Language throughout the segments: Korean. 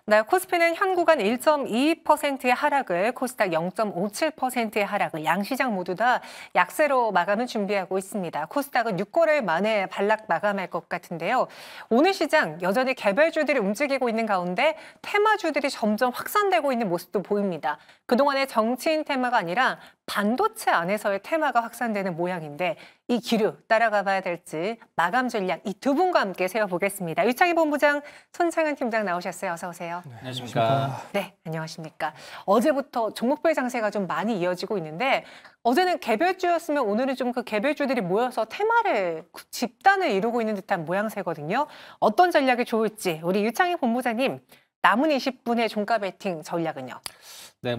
네, 코스피는 현 구간 1.22%의 하락을, 코스닥 0.57%의 하락을, 양시장 모두 다 약세로 마감을 준비하고 있습니다. 코스닥은 6거래일 만에 반락 마감할 것 같은데요. 오늘 시장 여전히 개별주들이 움직이고 있는 가운데 테마주들이 점점 확산되고 있는 모습도 보입니다. 그동안의 정치인 테마가 아니라 반도체 안에서의 테마가 확산되는 모양인데 이 기류 따라가 봐야 될지 마감 전략 이 두 분과 함께 세워보겠습니다. 유창희 본부장, 손창현 팀장 나오셨어요. 어서 오세요. 네, 안녕하십니까. 네, 안녕하십니까. 어제부터 종목별 장세가 좀 많이 이어지고 있는데 어제는 개별주였으면 오늘은 좀 그 개별주들이 모여서 테마를 집단을 이루고 있는 듯한 모양새거든요. 어떤 전략이 좋을지 우리 유창희 본부장님 남은 20분의 종가 베팅 전략은요? 네,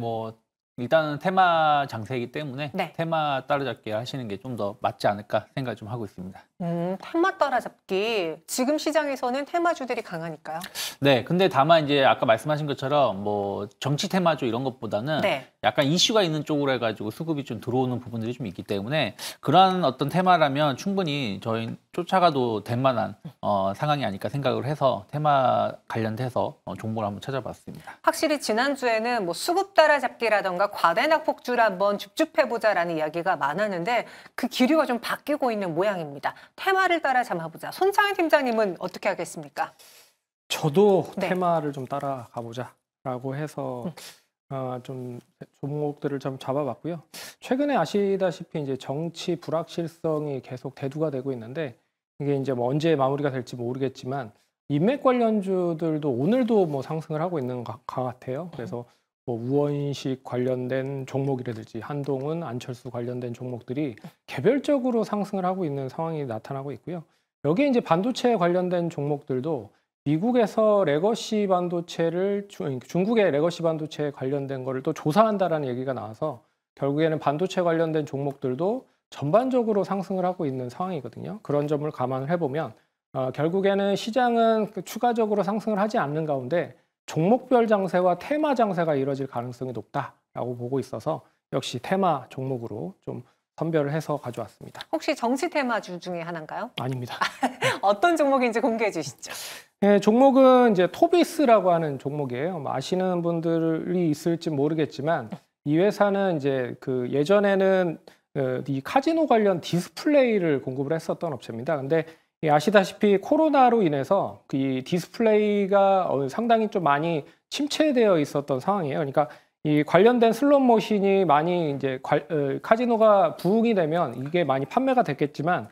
일단은 테마 장세이기 때문에 네. 테마 따라잡기 하시는 게 좀 더 맞지 않을까 생각을 좀 하고 있습니다. 테마 따라잡기. 지금 시장에서는 테마주들이 강하니까요. 네, 근데 다만 이제 아까 말씀하신 것처럼 정치 테마주 이런 것보다는 네. 약간 이슈가 있는 쪽으로 해가지고 수급이 좀 들어오는 부분들이 좀 있기 때문에 그러한 어떤 테마라면 충분히 저희 쫓아가도 될 만한 상황이 아닐까 생각을 해서 테마 관련돼서 종목을 한번 찾아봤습니다. 확실히 지난주에는 수급 따라잡기라던가 과대낙폭주를 한번 줍줍해보자라는 이야기가 많았는데 그 기류가 좀 바뀌고 있는 모양입니다. 테마를 따라 잡아보자. 손창희 팀장님은 어떻게 하겠습니까? 저도 네. 테마를 좀 따라가 보자라고 해서 좀 종목들을 좀 잡아봤고요. 최근에 아시다시피 이제 정치 불확실성이 계속 대두가 되고 있는데 이게 이제 언제 마무리가 될지 모르겠지만 인맥 관련주들도 오늘도 상승을 하고 있는 것 같아요. 그래서 우원식 관련된 종목이라든지 한동훈, 안철수 관련된 종목들이 개별적으로 상승을 하고 있는 상황이 나타나고 있고요. 여기에 이제 반도체 관련된 종목들도 미국에서 레거시 반도체를 중국의 레거시 반도체에 관련된 거를 또 조사한다라는 얘기가 나와서 결국에는 반도체 관련된 종목들도 전반적으로 상승을 하고 있는 상황이거든요. 그런 점을 감안을 해보면 결국에는 시장은 추가적으로 상승을 하지 않는 가운데 종목별 장세와 테마 장세가 이루어질 가능성이 높다라고 보고 있어서 역시 테마 종목으로 좀 선별을 해서 가져왔습니다. 혹시 정치 테마주 중에 하나인가요? 아닙니다. 어떤 종목인지 공개해 주시죠. 네, 종목은 이제 토비스라고 하는 종목이에요. 아시는 분들이 있을지 모르겠지만 이 회사는 이제 예전에는 이 카지노 관련 디스플레이를 공급을 했었던 업체입니다. 근데 아시다시피 코로나로 인해서 이 디스플레이가 상당히 좀 많이 침체되어 있었던 상황이에요. 그러니까 이 관련된 슬롯 머신이 많이 이제 카지노가 부흥이 되면 이게 많이 판매가 됐겠지만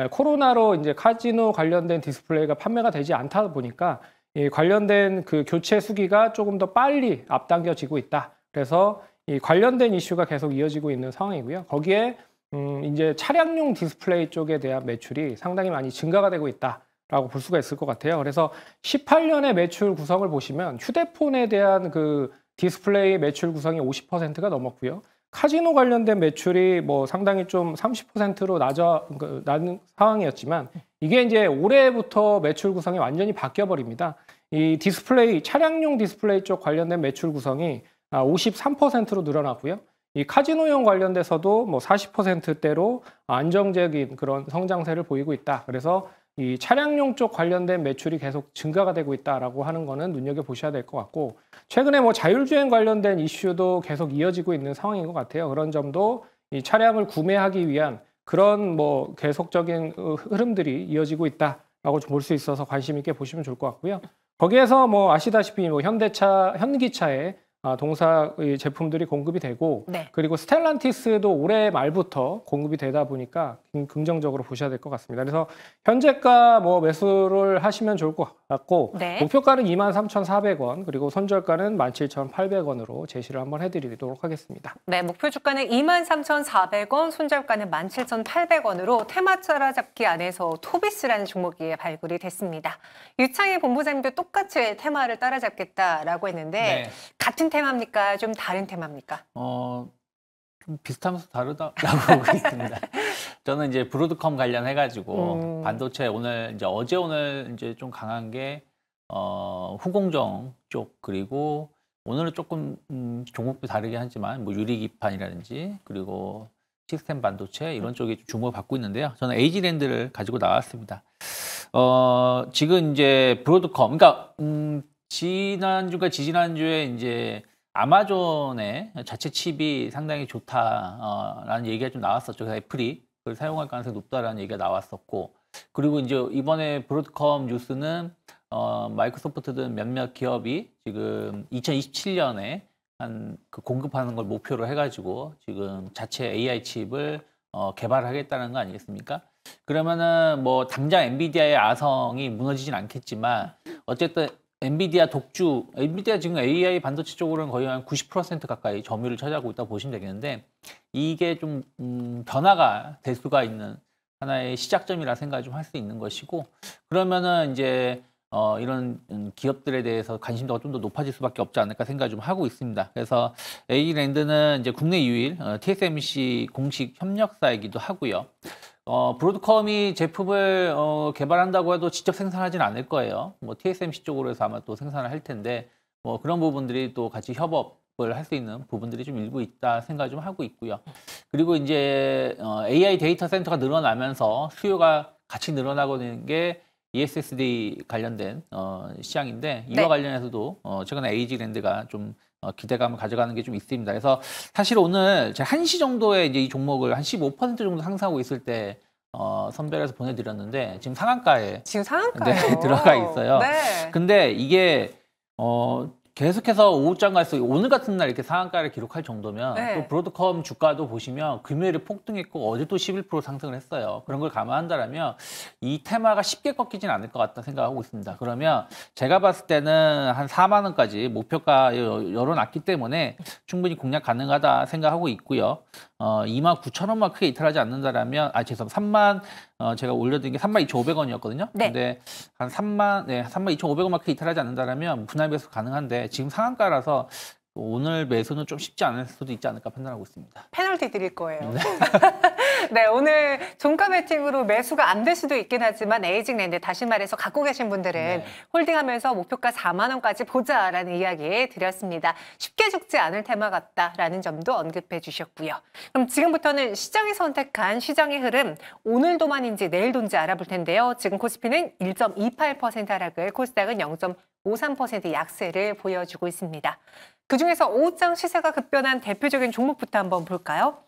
코로나로 이제 카지노 관련된 디스플레이가 판매가 되지 않다 보니까 이 관련된 교체 수기가 조금 더 빨리 앞당겨지고 있다. 그래서 이 관련된 이슈가 계속 이어지고 있는 상황이고요. 거기에 이제 차량용 디스플레이 쪽에 대한 매출이 상당히 많이 증가가 되고 있다라고 볼 수가 있을 것 같아요. 그래서 18년의 매출 구성을 보시면 휴대폰에 대한 디스플레이 매출 구성이 50%가 넘었고요. 카지노 관련된 매출이 상당히 좀 30%로 낮은 상황이었지만 이게 이제 올해부터 매출 구성이 완전히 바뀌어 버립니다. 이 디스플레이, 차량용 디스플레이 쪽 관련된 매출 구성이 53%로 늘어났고요. 이 카지노용 관련돼서도 40%대로 안정적인 그런 성장세를 보이고 있다. 그래서 이 차량용 쪽 관련된 매출이 계속 증가가 되고 있다라고 하는 거는 눈여겨보셔야 될 것 같고 최근에 자율주행 관련된 이슈도 계속 이어지고 있는 상황인 것 같아요. 그런 점도 이 차량을 구매하기 위한 그런 계속적인 흐름들이 이어지고 있다라고 볼 수 있어서 관심 있게 보시면 좋을 것 같고요. 거기에서 아시다시피 현기차에 동사 제품들이 공급이 되고 네. 그리고 스텔란티스도 올해 말부터 공급이 되다 보니까 긍정적으로 보셔야 될 것 같습니다. 그래서 현재가 매수를 하시면 좋을 것 같고 네. 목표가는 23,400원 그리고 손절가는 17,800원으로 제시를 한번 해드리도록 하겠습니다. 네, 목표 주가는 23,400원, 손절가는 17,800원으로 테마 따라잡기 안에서 토비스라는 종목이 발굴이 됐습니다. 유창희 본부장님도 똑같이 테마를 따라잡겠다라고 했는데 네. 같은 테마입니까? 좀 다른 테마입니까? 좀 비슷하면서 다르다라고 보고 있습니다. 저는 이제 브로드컴 관련해가지고 반도체 오늘 이제 좀 강한 게 후공정 쪽 그리고 오늘은 조금 종목도 다르긴 하지만 유리기판이라든지 그리고 시스템 반도체 이런 쪽에 좀 주목을 받고 있는데요. 저는 에이지랜드를 가지고 나왔습니다. 지금 이제 브로드컴, 그러니까 지난주가 지지난주에 이제 아마존의 자체 칩이 상당히 좋다라는 얘기가 좀 나왔었죠. 그래서 애플이 그걸 사용할 가능성이 높다라는 얘기가 나왔었고, 그리고 이제 이번에 브로드컴 뉴스는 마이크로소프트 등 몇몇 기업이 지금 2027년에 한 그 공급하는 걸 목표로 해가지고 지금 자체 AI 칩을 개발하겠다는 거 아니겠습니까? 그러면은 뭐 당장 엔비디아의 아성이 무너지진 않겠지만 어쨌든 엔비디아 지금 AI 반도체 쪽으로는 거의 한 90% 가까이 점유율을 차지하고 있다고 보시면 되겠는데, 이게 좀 변화가 될 수가 있는 하나의 시작점이라 생각을 좀 할 수 있는 것이고, 그러면은 이제 이런 기업들에 대해서 관심도가 좀 더 높아질 수밖에 없지 않을까 생각을 좀 하고 있습니다. 그래서 에이랜드는 이제 국내 유일 TSMC 공식 협력사이기도 하고요. 브로드컴이 제품을 개발한다고 해도 직접 생산하진 않을 거예요. 뭐 TSMC 쪽으로 해서 아마 또 생산을 할 텐데, 뭐 그런 부분들이 또 같이 협업을 할 수 있는 부분들이 좀 일부 있다 생각을 좀 하고 있고요. 그리고 이제 AI 데이터 센터가 늘어나면서 수요가 같이 늘어나고 있는 게 ESSD 관련된 시장인데, 이와 네. 관련해서도 최근에 에이지랜드가 좀 기대감을 가져가는 게 좀 있습니다. 그래서 사실 오늘 제가 1시 정도에 이제 이 종목을 한 15% 정도 상승하고 있을 때 선별해서 보내드렸는데, 지금 상한가에 지금 상한가요? 네, 들어가 있어요. 네. 근데 이게 계속해서 오후장 갈수록 오늘 같은 날 이렇게 상한가를 기록할 정도면 네. 또 브로드컴 주가도 보시면 금요일에 폭등했고 어제 또 11% 상승을 했어요. 그런 걸 감안한다면 이 테마가 쉽게 꺾이진 않을 것 같다 생각하고 있습니다. 그러면 제가 봤을 때는 한 4만 원까지 목표가 열어놨기 때문에 충분히 공략 가능하다 생각하고 있고요. 29,000원만 크게 이탈하지 않는다라면, 제가 올려드린 게 32,500원이었거든요. 네. 근데 한 32,500원만 크게 이탈하지 않는다라면 분할 매수 가능한데, 지금 상한가라서 오늘 매수는 좀 쉽지 않을 수도 있지 않을까 판단하고 있습니다. 페널티 드릴 거예요. 네, 오늘 종가 베팅으로 매수가 안 될 수도 있긴 하지만 에이징랜드, 다시 말해서 갖고 계신 분들은 네. 홀딩하면서 목표가 4만 원까지 보자라는 이야기 드렸습니다. 쉽게 죽지 않을 테마 같다라는 점도 언급해 주셨고요. 그럼 지금부터는 시장이 선택한 시장의 흐름, 오늘도만인지 내일도인지 알아볼 텐데요. 지금 코스피는 1.28% 하락을, 코스닥은 0.53% 약세를 보여주고 있습니다. 그중에서 오후장 시세가 급변한 대표적인 종목부터 한번 볼까요?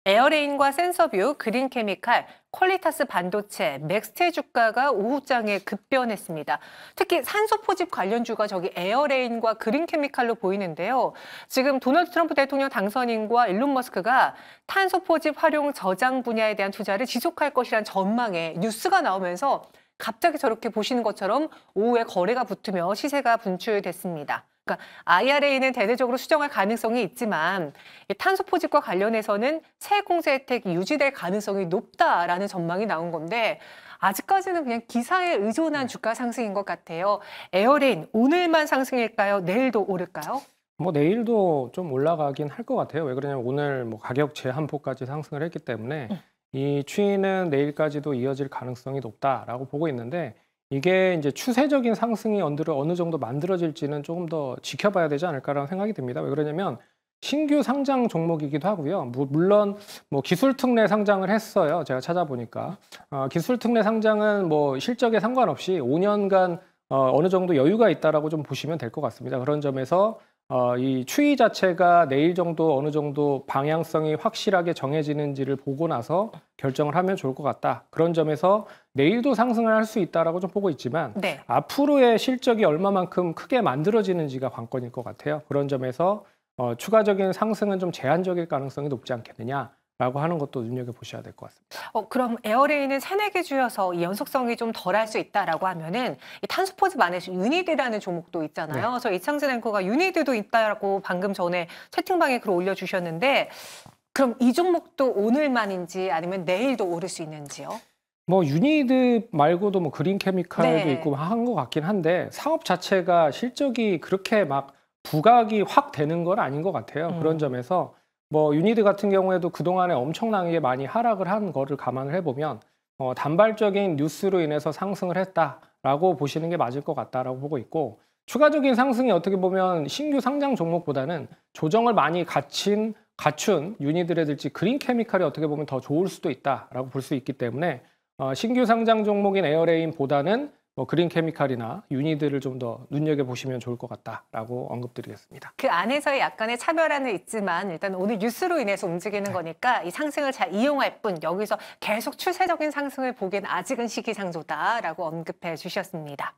에어레인과 센서뷰, 그린케미칼, 퀄리타스 반도체, 맥스테 주가가 오후장에 급변했습니다. 특히 산소 포집 관련주가 저기 에어레인과 그린케미칼로 보이는데요. 지금 도널드 트럼프 대통령 당선인과 일론 머스크가 탄소 포집 활용 저장 분야에 대한 투자를 지속할 것이란 전망에 뉴스가 나오면서 갑자기 저렇게 보시는 것처럼 오후에 거래가 붙으며 시세가 분출됐습니다. 그러니까 IRA는 대대적으로 수정할 가능성이 있지만 탄소 포집과 관련해서는 세액 공제 혜택이 유지될 가능성이 높다라는 전망이 나온 건데, 아직까지는 그냥 기사에 의존한 주가 상승인 것 같아요. 에어레인 오늘만 상승일까요? 내일도 오를까요? 뭐 내일도 좀 올라가긴 할 것 같아요. 왜 그러냐면 오늘 뭐 가격 제한폭까지 상승을 했기 때문에 이 추이는 내일까지도 이어질 가능성이 높다라고 보고 있는데, 이게 이제 추세적인 상승이 어느 정도 만들어질지는 조금 더 지켜봐야 되지 않을까라는 생각이 듭니다. 왜 그러냐면 신규 상장 종목이기도 하고요. 물론 뭐 기술 특례 상장을 했어요. 제가 찾아보니까 기술 특례 상장은 뭐 실적에 상관없이 5년간 어느 정도 여유가 있다라고 좀 보시면 될 것 같습니다. 그런 점에서 이 추이 자체가 내일 정도 어느 정도 방향성이 확실하게 정해지는지를 보고 나서 결정을 하면 좋을 것 같다. 그런 점에서 내일도 상승을 할 수 있다라고 좀 보고 있지만, 네. 앞으로의 실적이 얼마만큼 크게 만들어지는지가 관건일 것 같아요. 그런 점에서 추가적인 상승은 좀 제한적일 가능성이 높지 않겠느냐라고 하는 것도 눈여겨보셔야 될 것 같습니다. 그럼 에어레인은 새내 개 주여서 이 연속성이 좀 덜할 수 있다라고 하면은 이 탄소 포집 안에서 유니드라는 종목도 있잖아요. 네. 저 이창진 앵커가 유니드도 있다라고 방금 전에 채팅방에 글 올려주셨는데, 그럼 이 종목도 오늘만인지 아니면 내일도 오를 수 있는지요? 뭐 유니드 말고도 뭐 그린 케미칼도 네. 있고 한 것 같긴 한데, 사업 자체가 실적이 그렇게 막 부각이 확 되는 건 아닌 것 같아요. 그런 점에서 뭐 유니드 같은 경우에도 그동안에 엄청나게 많이 하락을 한 거를 감안을 해보면 단발적인 뉴스로 인해서 상승을 했다라고 보시는 게 맞을 것 같다라고 보고 있고, 추가적인 상승이 어떻게 보면 신규 상장 종목보다는 조정을 많이 갖춘 유니드라든지 그린 케미칼이 어떻게 보면 더 좋을 수도 있다라고 볼 수 있기 때문에 신규 상장 종목인 에어레인보다는 뭐 그린 케미칼이나 유니들을 좀 더 눈여겨보시면 좋을 것 같다라고 언급드리겠습니다. 그 안에서의 약간의 차별화는 있지만 일단 오늘 뉴스로 인해서 움직이는 거니까 이 상승을 잘 이용할 뿐 여기서 계속 추세적인 상승을 보기엔 아직은 시기상조다라고 언급해 주셨습니다.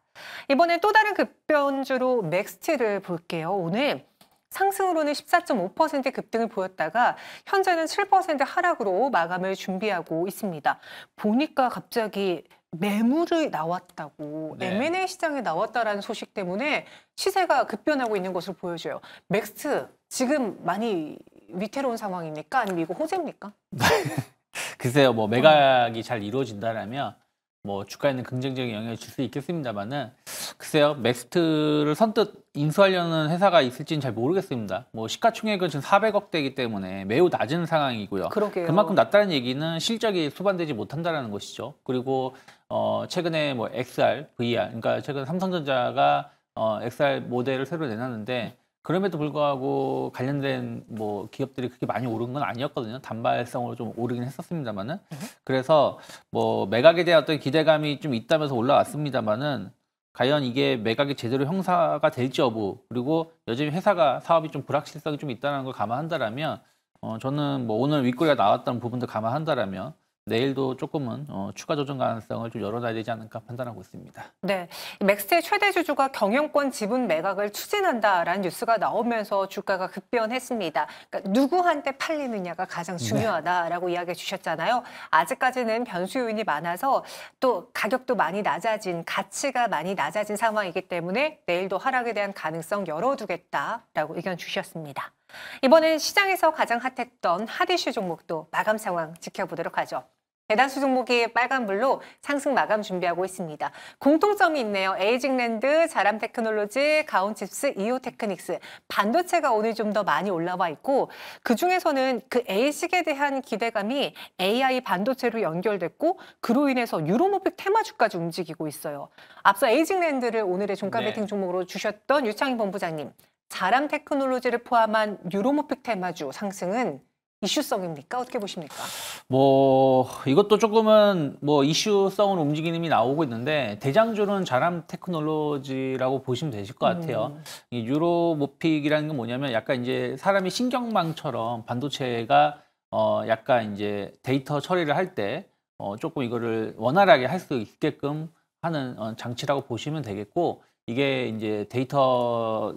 이번에 또 다른 급변주로 맥스티를 볼게요. 오늘 상승으로는 14.5% 급등을 보였다가 현재는 7% 하락으로 마감을 준비하고 있습니다. 보니까 갑자기 매물이 나왔다고 네. M&A 시장에 나왔다라는 소식 때문에 시세가 급변하고 있는 것으로 보여져요. 맥스 지금 많이 위태로운 상황입니까? 아니면 이거 호재입니까? 글쎄요, 뭐 매각이 잘 이루어진다라면 뭐 주가에는 긍정적인 영향을 줄 수 있겠습니다만은 글쎄요, 맥스트를 선뜻 인수하려는 회사가 있을지는 잘 모르겠습니다. 뭐 시가총액은 지금 400억대이기 때문에 매우 낮은 상황이고요. 그러게요. 그만큼 낮다는 얘기는 실적이 수반되지 못한다라는 것이죠. 그리고 최근에 뭐 XR, VR, 그러니까 최근 삼성전자가 XR 모델을 새로 내놨는데 그럼에도 불구하고 관련된 뭐 기업들이 그렇게 많이 오른 건 아니었거든요. 단발성으로 좀 오르긴 했었습니다만은. 그래서 뭐 매각에 대한 어떤 기대감이 좀 있다면서 올라왔습니다만은 과연 이게 매각이 제대로 형사가 될지 여부, 그리고 여전히 회사가 사업이 좀 불확실성이 좀 있다는 걸 감안한다라면 저는 뭐 오늘 윗꼬리가 나왔던 부분도 감안한다라면 내일도 조금은 추가 조정 가능성을 좀 열어놔야 되지 않을까 판단하고 있습니다. 네, 맥스의 최대 주주가 경영권 지분 매각을 추진한다라는 뉴스가 나오면서 주가가 급변했습니다. 그러니까 누구한테 팔리느냐가 가장 중요하다라고 이야기해 주셨잖아요. 아직까지는 변수 요인이 많아서 또 가격도 많이 낮아진, 가치가 많이 낮아진 상황이기 때문에 내일도 하락에 대한 가능성 열어두겠다라고 의견 주셨습니다. 이번엔 시장에서 가장 핫했던 핫이슈 종목도 마감 상황 지켜보도록 하죠. 대다수 종목이 빨간불로 상승 마감 준비하고 있습니다. 공통점이 있네요. 에이징랜드, 자람테크놀로지, 가온칩스, 이오테크닉스. 반도체가 오늘 좀 더 많이 올라와 있고 그중에서는 그 에이식에 대한 기대감이 AI 반도체로 연결됐고 그로 인해서 유로모픽 테마주까지 움직이고 있어요. 앞서 에이징랜드를 오늘의 종가 네. 베팅 종목으로 주셨던 유창희 본부장님. 자람테크놀로지를 포함한 유로모픽 테마주 상승은 이슈성입니까? 어떻게 보십니까? 뭐 이것도 조금은 뭐 이슈성으로 움직임이 나오고 있는데 대장주는 자람 테크놀로지라고 보시면 되실 것 같아요. 이 유로모픽이라는 건 뭐냐면 약간 이제 사람이 신경망처럼 반도체가 약간 이제 데이터 처리를 할 때 조금 이거를 원활하게 할 수 있게끔 하는 장치라고 보시면 되겠고 이게 이제 데이터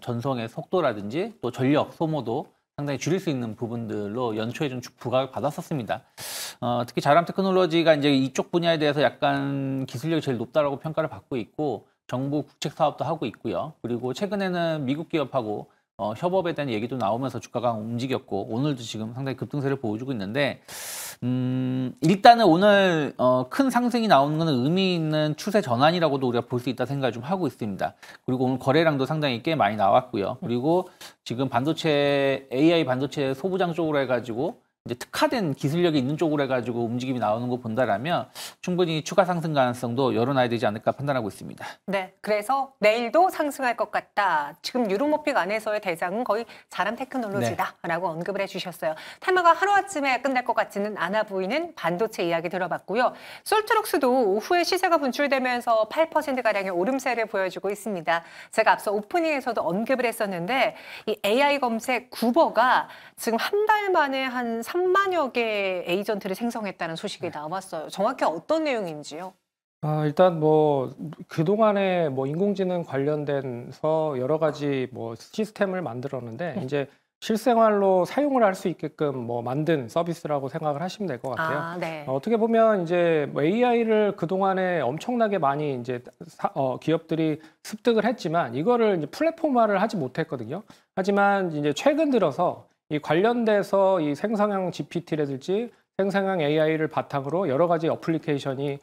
전송의 속도라든지 또 전력 소모도 상당히 줄일 수 있는 부분들로 연초에 좀 부각을 받았었습니다. 특히 자람 테크놀로지가 이제 이쪽 분야에 대해서 약간 기술력이 제일 높다라고 평가를 받고 있고 정부 국책 사업도 하고 있고요. 그리고 최근에는 미국 기업하고 협업에 대한 얘기도 나오면서 주가가 움직였고 오늘도 지금 상당히 급등세를 보여주고 있는데 일단은 오늘 큰 상승이 나오는 것은 의미 있는 추세 전환이라고도 우리가 볼 수 있다 생각을 좀 하고 있습니다. 그리고 오늘 거래량도 상당히 꽤 많이 나왔고요. 그리고 지금 반도체 AI 반도체 소부장 쪽으로 해가지고 이제 특화된 기술력이 있는 쪽으로 해가지고 움직임이 나오는 거 본다라면 충분히 추가 상승 가능성도 열어놔야 되지 않을까 판단하고 있습니다. 네, 그래서 내일도 상승할 것 같다. 지금 유로모픽 안에서의 대장은 거의 자람 테크놀로지다라고 언급을 해주셨어요. 테마가 하루아침에 끝날 것 같지는 않아 보이는 반도체 이야기 들어봤고요. 솔트룩스도 오후에 시세가 분출되면서 8%가량의 오름세를 보여주고 있습니다. 제가 앞서 오프닝에서도 언급을 했었는데 이 AI 검색 구버가 지금 한 달 만에 한 3만여 개의 에이전트를 생성했다는 소식이 나왔어요. 정확히 어떤 내용인지요? 일단 뭐 그동안에 뭐 인공지능 관련된서 여러 가지 뭐 시스템을 만들었는데 이제 실생활로 사용을 할 수 있게끔 뭐 만든 서비스라고 생각을 하시면 될 것 같아요. 네. 어떻게 보면 이제 뭐 AI를 그동안에 엄청나게 많이 이제 기업들이 습득을 했지만 이거를 이제 플랫폼화를 하지 못했거든요. 하지만 이제 최근 들어서 이 관련돼서 이 생성형 GPT라든지 생성형 AI를 바탕으로 여러 가지 어플리케이션이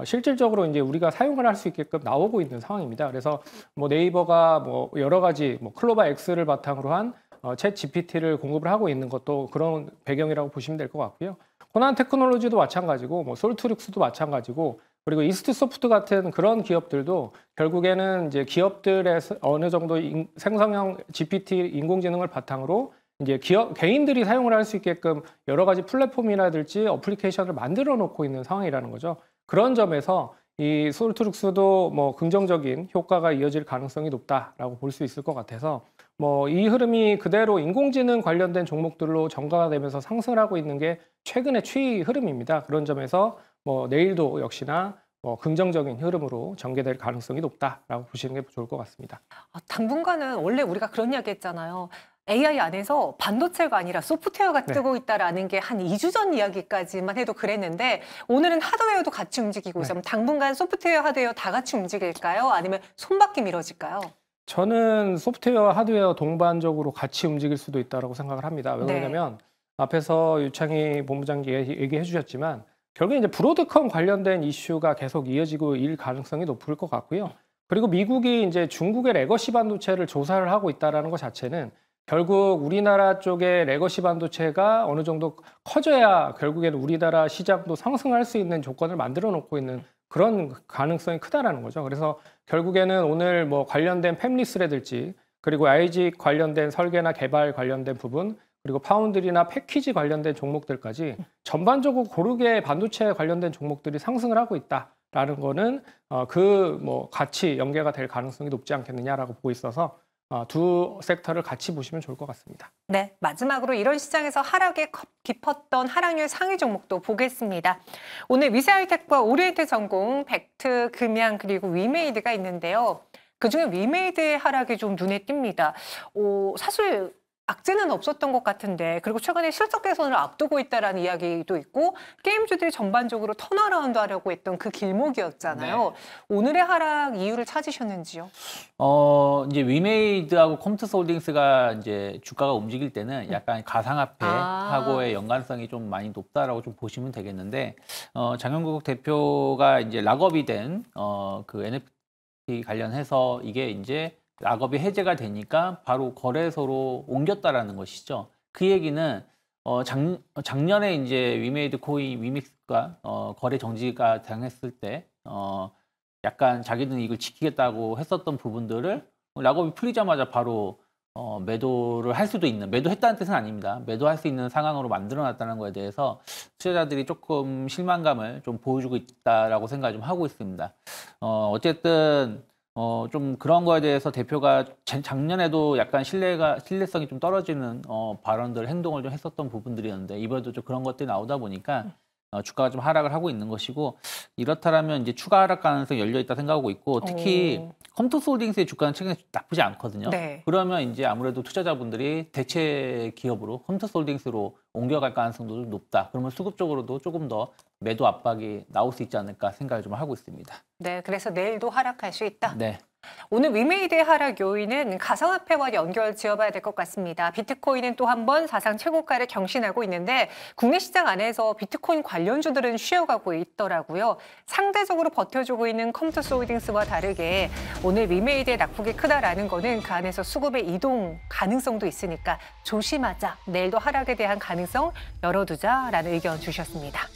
실질적으로 이제 우리가 사용을 할 수 있게끔 나오고 있는 상황입니다. 그래서 뭐 네이버가 뭐 여러 가지 뭐 클로바 X를 바탕으로 한 챗 GPT를 공급을 하고 있는 것도 그런 배경이라고 보시면 될 것 같고요. 코난 테크놀로지도 마찬가지고 뭐 솔트룩스도 마찬가지고 그리고 이스트 소프트 같은 그런 기업들도 결국에는 이제 기업들의 어느 정도 생성형 GPT 인공지능을 바탕으로 이제 개인들이 사용을 할 수 있게끔 여러 가지 플랫폼이라든지 어플리케이션을 만들어 놓고 있는 상황이라는 거죠. 그런 점에서 이 솔트룩스도 뭐 긍정적인 효과가 이어질 가능성이 높다라고 볼 수 있을 것 같아서 뭐 이 흐름이 그대로 인공지능 관련된 종목들로 전가가 되면서 상승을 하고 있는 게 최근의 추이 흐름입니다. 그런 점에서 뭐 내일도 역시나 긍정적인 흐름으로 전개될 가능성이 높다라고 보시는 게 좋을 것 같습니다. 당분간은 원래 우리가 그런 이야기 했잖아요. AI 안에서 반도체가 아니라 소프트웨어가 네. 뜨고 있다라는 게 한 2주 전 이야기까지만 해도 그랬는데 오늘은 하드웨어도 같이 움직이고 있어요. 당분간 소프트웨어, 하드웨어 다 같이 움직일까요? 아니면 손바퀴 미뤄질까요? 저는 소프트웨어, 하드웨어 동반적으로 같이 움직일 수도 있다고 생각을 합니다. 왜냐하면 앞에서 유창희 본부장이 얘기해 주셨지만 결국에 이제 브로드컴 관련된 이슈가 계속 이어지고 일 가능성이 높을 것 같고요. 그리고 미국이 이제 중국의 레거시 반도체를 조사를 하고 있다라는 것 자체는 결국 우리나라 쪽의 레거시 반도체가 어느 정도 커져야 결국에는 우리나라 시장도 상승할 수 있는 조건을 만들어 놓고 있는 그런 가능성이 크다라는 거죠. 그래서 결국에는 오늘 뭐 관련된 팹리스라든지 그리고 IG 관련된 설계나 개발 관련된 부분 그리고 파운드리나 패키지 관련된 종목들까지 전반적으로 고르게 반도체 관련된 종목들이 상승을 하고 있다라는 거는 그 뭐 같이 연계가 될 가능성이 높지 않겠느냐라고 보고 있어서 두 섹터를 같이 보시면 좋을 것 같습니다. 네, 마지막으로 이런 시장에서 하락에 깊었던 하락률 상위 종목도 보겠습니다. 오늘 위세하이텍과 오리엔트전공, 벡트, 금양 그리고 위메이드가 있는데요. 그중에 위메이드의 하락이 좀 눈에 띕니다. 사실 악재는 없었던 것 같은데 그리고 최근에 실적 개선을 앞두고 있다라는 이야기도 있고 게임주들이 전반적으로 턴어라운드 하려고 했던 그 길목이었잖아요. 네. 오늘의 하락 이유를 찾으셨는지요? 이제 위메이드하고 컴투스홀딩스가 이제 주가가 움직일 때는 약간 가상화폐하고의 연관성이 좀 많이 높다라고 좀 보시면 되겠는데, 장영국 대표가 이제 락업이 된 그 NFT 관련해서 이게 이제 락업이 해제가 되니까 바로 거래소로 옮겼다라는 것이죠. 그 얘기는 작년에 이제 위메이드 코인 위믹스가 거래 정지가 당했을 때 약간 자기들은 이걸 지키겠다고 했었던 부분들을 락업이 풀리자마자 바로 매도를 할 수도 있는, 매도했다는 뜻은 아닙니다. 매도할 수 있는 상황으로 만들어놨다는 거에 대해서 투자자들이 조금 실망감을 좀 보여주고 있다라고 생각을 좀 하고 있습니다. 어쨌든 좀 그런 거에 대해서 대표가 작년에도 약간 신뢰성이 좀 떨어지는 발언들, 행동을 좀 했었던 부분들이었는데 이번에도 좀 그런 것들이 나오다 보니까 주가가 좀 하락을 하고 있는 것이고, 이렇다면 이제 추가 하락 가능성이 열려 있다 생각하고 있고, 특히 컴투스홀딩스의 주가는 최근에 나쁘지 않거든요. 네. 그러면 이제 아무래도 투자자분들이 대체 기업으로 컴투스홀딩스로 옮겨갈 가능성도 좀 높다. 그러면 수급적으로도 조금 더 매도 압박이 나올 수 있지 않을까 생각을 좀 하고 있습니다. 네, 그래서 내일도 하락할 수 있다. 네. 오늘 위메이드의 하락 요인은 가상화폐와 연결 지어봐야 될 것 같습니다. 비트코인은 또 한 번 사상 최고가를 경신하고 있는데 국내 시장 안에서 비트코인 관련주들은 쉬어가고 있더라고요. 상대적으로 버텨주고 있는 컴투스홀딩스와 다르게 오늘 위메이드의 낙폭이 크다라는 거는 그 안에서 수급의 이동 가능성도 있으니까 조심하자. 내일도 하락에 대한 가능성 열어두자라는 의견 주셨습니다.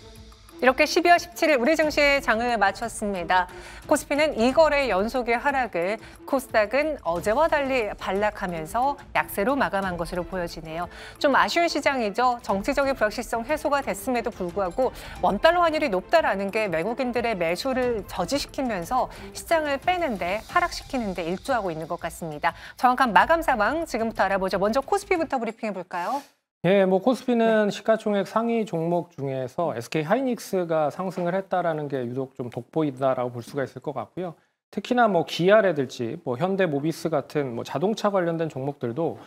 이렇게 12월 17일 우리 증시의 장을 마쳤습니다. 코스피는 2거래 연속의 하락을, 코스닥은 어제와 달리 반락하면서 약세로 마감한 것으로 보여지네요. 좀 아쉬운 시장이죠. 정치적인 불확실성 해소가 됐음에도 불구하고 원달러 환율이 높다라는 게 외국인들의 매수를 저지시키면서 시장을 빼는데, 하락시키는데 일조하고 있는 것 같습니다. 정확한 마감 상황 지금부터 알아보죠. 먼저 코스피부터 브리핑해 볼까요? 예, 뭐 코스피는 시가총액 상위 종목 중에서 SK 하이닉스가 상승을 했다라는 게 유독 좀 돋보인다라고 볼 수가 있을 것 같고요. 특히나 뭐 기아라든지 뭐 현대모비스 같은 뭐 자동차 관련된 종목들도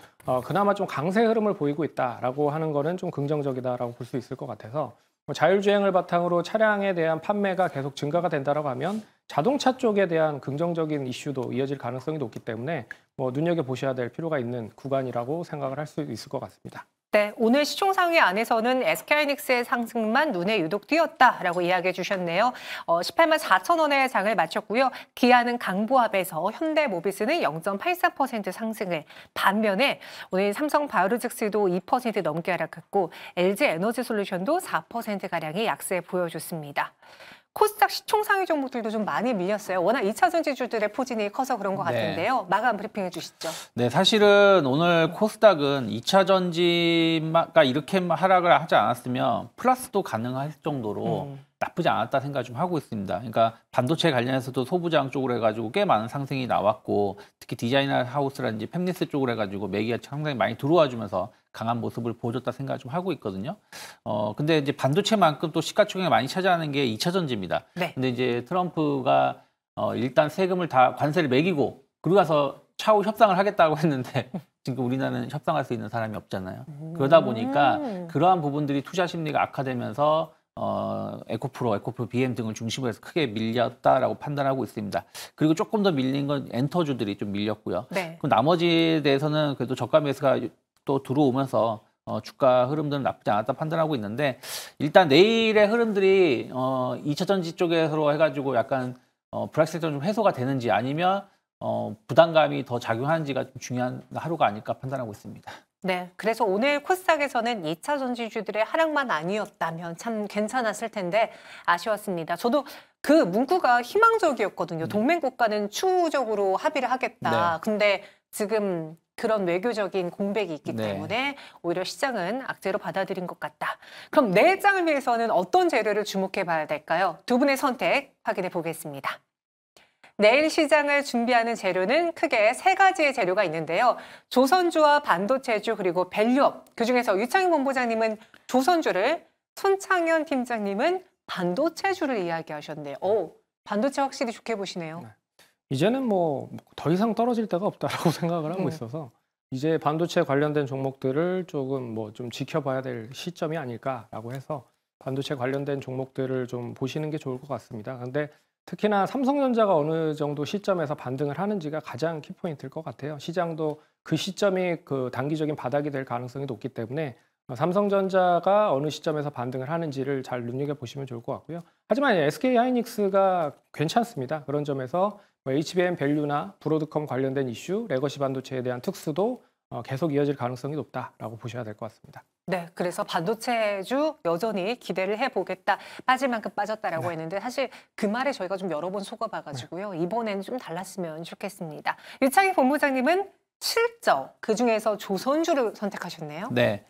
그나마 좀 강세 흐름을 보이고 있다라고 하는 거는 좀 긍정적이다라고 볼 수 있을 것 같아서, 뭐 자율주행을 바탕으로 차량에 대한 판매가 계속 증가가 된다라고 하면 자동차 쪽에 대한 긍정적인 이슈도 이어질 가능성이 높기 때문에 뭐 눈여겨보셔야 될 필요가 있는 구간이라고 생각을 할 수 있을 것 같습니다. 네, 오늘 시총 상위 안에서는 SK하이닉스의 상승만 눈에 유독 띄었다라고 이야기해 주셨네요. 18만 4천 원의 장을 마쳤고요. 기아는 강보합에서, 현대모비스는 0.84% 상승을, 반면에 오늘 삼성바이오로직스도 2% 넘게 하락했고 LG에너지솔루션도 4%가량의 약세 보여줬습니다. 코스닥 시총상위 종목들도 좀 많이 밀렸어요. 워낙 2차 전지주들의 포진이 커서 그런 것 네. 같은데요. 마감 브리핑 해주시죠. 네, 사실은 오늘 코스닥은 2차 전지가 이렇게 하락을 하지 않았으면 플러스도 가능할 정도로 나쁘지 않았다 생각 좀 하고 있습니다. 그러니까 반도체 관련해서도 소부장 쪽으로 해가지고 꽤 많은 상승이 나왔고, 특히 디자이너 하우스라든지 팹리스 쪽으로 해가지고 매기가 상당히 많이 들어와 주면서 강한 모습을 보여줬다 생각 좀 하고 있거든요. 근데 이제 반도체만큼 또 시가총액을 많이 차지하는 게 2차 전지입니다. 네. 근데 이제 트럼프가 일단 세금을 다 관세를 매기고 그러고 가서 차후 협상을 하겠다고 했는데 지금 우리나라는 협상할 수 있는 사람이 없잖아요. 그러다 보니까 그러한 부분들이 투자 심리가 악화되면서 에코프로 BM 등을 중심으로 해서 크게 밀렸다라고 판단하고 있습니다. 그리고 조금 더 밀린 건 엔터주들이 좀 밀렸고요. 네. 그 나머지에 대해서는 그래도 저가 매수가 또 들어오면서 주가 흐름들은 나쁘지 않았다 판단하고 있는데, 일단 내일의 흐름들이 2차 전지 쪽에서 해가지고 약간 불확실성이 좀 해소가 되는지 아니면 부담감이 더 작용하는지가 좀 중요한 하루가 아닐까 판단하고 있습니다. 네, 그래서 오늘 코스닥에서는 2차 전지주들의 하락만 아니었다면 참 괜찮았을 텐데 아쉬웠습니다. 저도 그 문구가 희망적이었거든요. 동맹 국가는 추후적으로 합의를 하겠다. 네. 근데 지금 그런 외교적인 공백이 있기 네. 때문에 오히려 시장은 악재로 받아들인 것 같다. 그럼 내일장을 위해서는 어떤 재료를 주목해 봐야 될까요? 두 분의 선택 확인해 보겠습니다. 내일 시장을 준비하는 재료는 크게 세 가지의 재료가 있는데요. 조선주와 반도체주 그리고 밸류업. 그중에서 유창희 본부장님은 조선주를, 손창현 팀장님은 반도체주를 이야기하셨네요. 반도체 확실히 좋게 보시네요. 네. 이제는 뭐 더 이상 떨어질 데가 없다라고 생각을 하고 있어서 이제 반도체 관련된 종목들을 조금 뭐 좀 지켜봐야 될 시점이 아닐까라고 해서 반도체 관련된 종목들을 좀 보시는 게 좋을 것 같습니다. 근데 특히나 삼성전자가 어느 정도 시점에서 반등을 하는지가 가장 키포인트일 것 같아요. 시장도 그 시점이 그 단기적인 바닥이 될 가능성이 높기 때문에 삼성전자가 어느 시점에서 반등을 하는지를 잘 눈여겨보시면 좋을 것 같고요. 하지만 SK하이닉스가 괜찮습니다. 그런 점에서 HBM 밸류나 브로드컴 관련된 이슈, 레거시 반도체에 대한 특수도 계속 이어질 가능성이 높다라고 보셔야 될 것 같습니다. 네, 그래서 반도체주 여전히 기대를 해보겠다. 빠질 만큼 빠졌다라고 네. 했는데 사실 그 말에 저희가 좀 여러 번 속아봐가지고요. 이번에는 좀 달랐으면 좋겠습니다. 유창희 본부장님은 실적, 그중에서 조선주를 선택하셨네요. 네.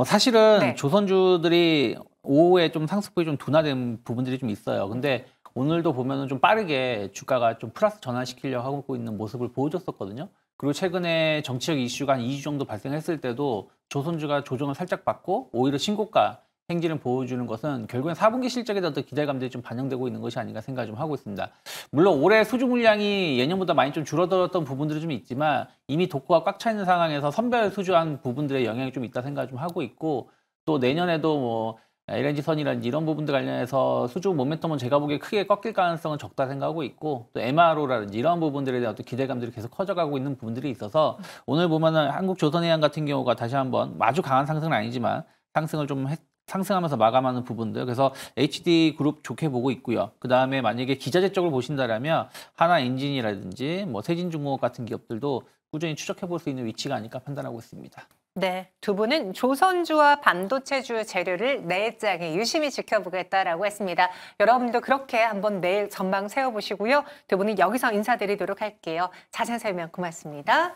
사실은 네. 조선주들이 오후에 좀 상승폭이 좀 둔화된 부분들이 좀 있어요. 근데 오늘도 보면은 좀 빠르게 주가가 좀 플러스 전환시키려고 하고 있는 모습을 보여줬었거든요. 그리고 최근에 정치적 이슈가 한 2주 정도 발생했을 때도 조선주가 조정을 살짝 받고 오히려 신고가 행진을 보여주는 것은 결국엔 4분기 실적에 대한 기대감들이 좀 반영되고 있는 것이 아닌가 생각을 좀 하고 있습니다. 물론 올해 수주 물량이 예년보다 많이 좀 줄어들었던 부분들이 좀 있지만 이미 독고가 꽉 차 있는 상황에서 선별 수주한 부분들의 영향이 좀 있다 생각을 좀 하고 있고, 또 내년에도 뭐 LNG선이라든지 이런 부분들 관련해서 수주 모멘텀은 제가 보기에 크게 꺾일 가능성은 적다 생각하고 있고, 또 MRO라든지 이런 부분들에 대한 어떤 기대감들이 계속 커져가고 있는 부분들이 있어서 오늘 보면은 한국조선해양 같은 경우가 다시 한번 아주 강한 상승은 아니지만 상승을 좀 상승하면서 마감하는 부분들, 그래서 HD그룹 좋게 보고 있고요. 그 다음에 만약에 기자재 쪽을 보신다라면 하나엔진이라든지 뭐 세진중공업 같은 기업들도 꾸준히 추적해 볼 수 있는 위치가 아닐까 판단하고 있습니다. 네, 두 분은 조선주와 반도체주 재료를 내일장에 유심히 지켜보겠다라고 했습니다. 여러분도 그렇게 한번 내일 전망 세워보시고요. 두 분은 여기서 인사드리도록 할게요. 자세한 설명 고맙습니다.